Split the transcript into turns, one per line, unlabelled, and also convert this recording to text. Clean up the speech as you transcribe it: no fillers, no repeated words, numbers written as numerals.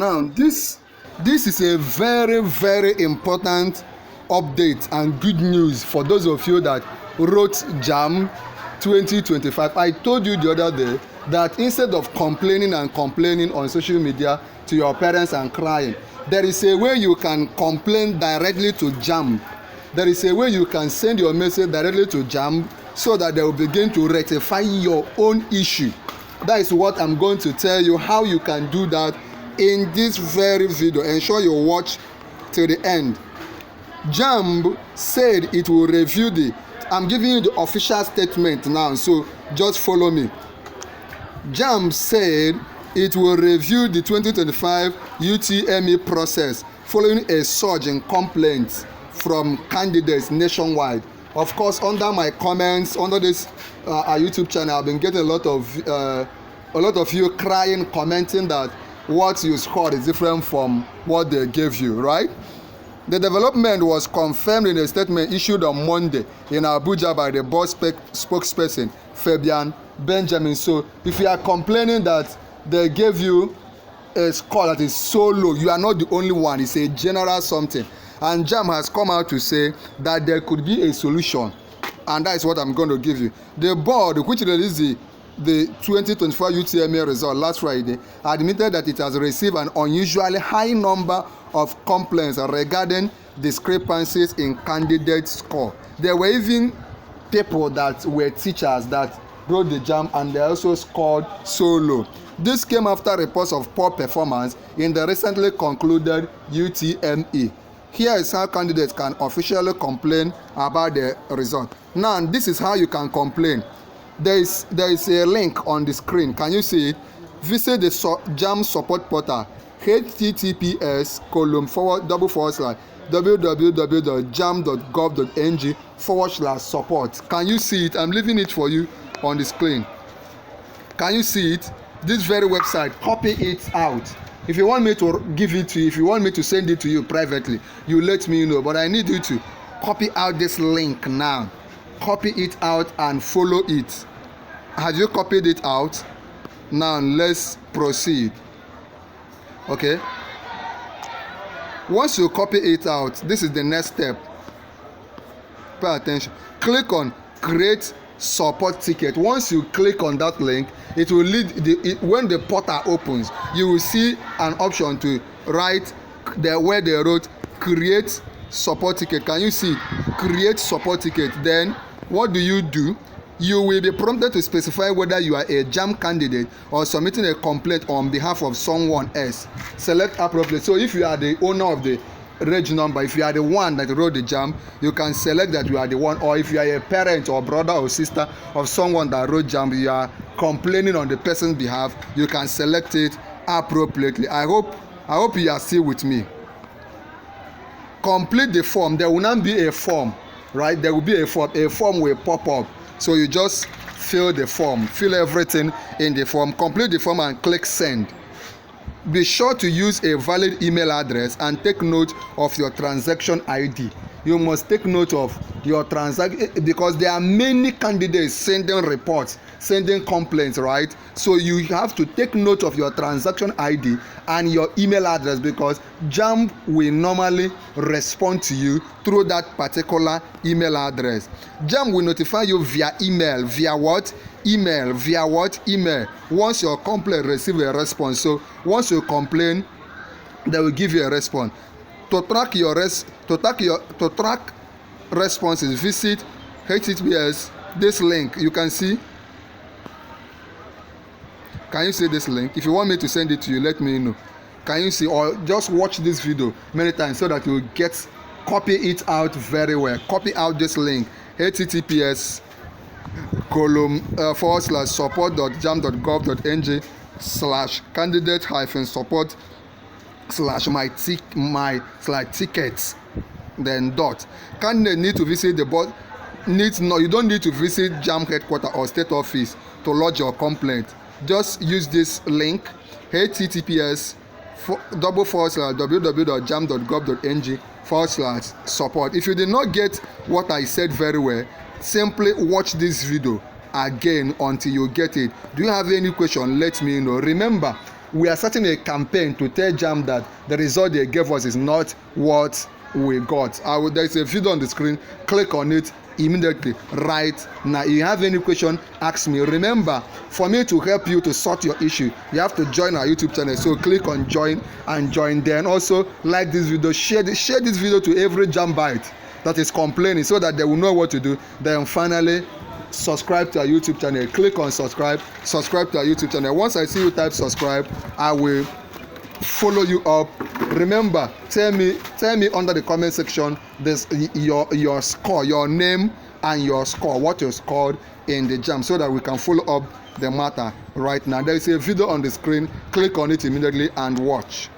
Now, this is a very important update and good news for those of you that wrote JAMB 2025. I told you the other day that instead of complaining on social media to your parents and crying, there is a way you can complain directly to JAMB. There is a way you can send your message directly to JAMB so that they will begin to rectify your own issue. That is what I'm going to tell you, how you can do that in this very video. Ensure you watch till the end. JAMB said it will review I'm giving you the official statement now, so just follow me. JAMB said it will review the 2025 UTME process following a surge in complaints from candidates nationwide. Of course, under my comments under this YouTube channel, I've been getting a lot of you crying, commenting that what you scored is different from what they gave you, right? The development was confirmed in a statement issued on Monday in Abuja by the board spokesperson Fabian Benjamin. So if you are complaining that they gave you a score that is so low, you are not the only one. It's a general something. And JAMB has come out to say that there could be a solution, and that is what I'm going to give you. The board, which released the 2025 UTME result last Friday, admitted that it has received an unusually high number of complaints regarding discrepancies in candidate score. There were even people that were teachers that wrote the JAMB and they also scored so low. This came after reports of poor performance in the recently concluded UTME. Here is how candidates can officially complain about the result. Now, this is how you can complain. There is a link on the screen. Can you see it? Visit the JAMB support portal, https://www.jamb.gov.ng/support. Can you see it? I'm leaving it for you on the screen. Can you see it? This very website, copy it out. If you want me to give it to you, if you want me to send it to you privately, you let me know. But I need you to copy out this link now. Copy it out and follow it. Have you copied it out? Now let's proceed. Okay. Once you copy it out, this is the next step. Pay attention. Click on create support ticket. Once you click on that link, it will lead when the portal opens, you will see an option to write there where they wrote create support ticket. Can you see create support ticket? Then what do? You will be prompted to specify whether you are a JAMB candidate or submitting a complaint on behalf of someone else. Select appropriate. So if you are the owner of the reg number, if you are the one that wrote the JAMB, you can select that you are the one. Or if you are a parent or brother or sister of someone that wrote JAMB, you are complaining on the person's behalf, you can select it appropriately. I hope you are still with me. Complete the form. There will not be a form, right? There will be a form. A form will pop up. So you just fill the form, fill everything in the form, complete the form and click send. Be sure to use a valid email address and take note of your transaction ID. You must take note of your transaction because there are many candidates sending reports, sending complaints, right? So you have to take note of your transaction ID and your email address because JAMB will normally respond to you through that particular email address. JAMB will notify you via email. Via what? Email. Via what? Email. Once your complaint receives a response. So once you complain, they will give you a response. To track responses, visit https this link. You can see. Can you see this link? If you want me to send it to you, let me know. Can you see? Or just watch this video many times so that you get copy it out very well. Copy out this link, https://support.jamb.gov.ng/candidate-support/my/tickets, then dot. Candidate need to visit the board. You don't need to visit JAMB headquarters or state office to lodge your complaint. Just use this link, https://www.jamb.gov.ng/support. If you did not get what I said very well, simply watch this video again until you get it. Do you have any question? Let me know. Remember, we are starting a campaign to tell JAMB that the result they gave us is not what we got. There's a video on the screen. Click on it immediately right now. If you have any question, ask me. Remember, for me to help you to sort your issue, you have to join our YouTube channel. So click on join and join. Then also like this video, share this video to every JAMBite that is complaining, so that they will know what to do. Then finally, subscribe to our YouTube channel. Click on subscribe to our YouTube channel. Once I see you type subscribe, I will follow you up. Remember, tell me under the comment section this your score, your name and your score, what you scored in the JAMB, so that we can follow up the matter right now. There is a video on the screen. Click on it immediately and watch.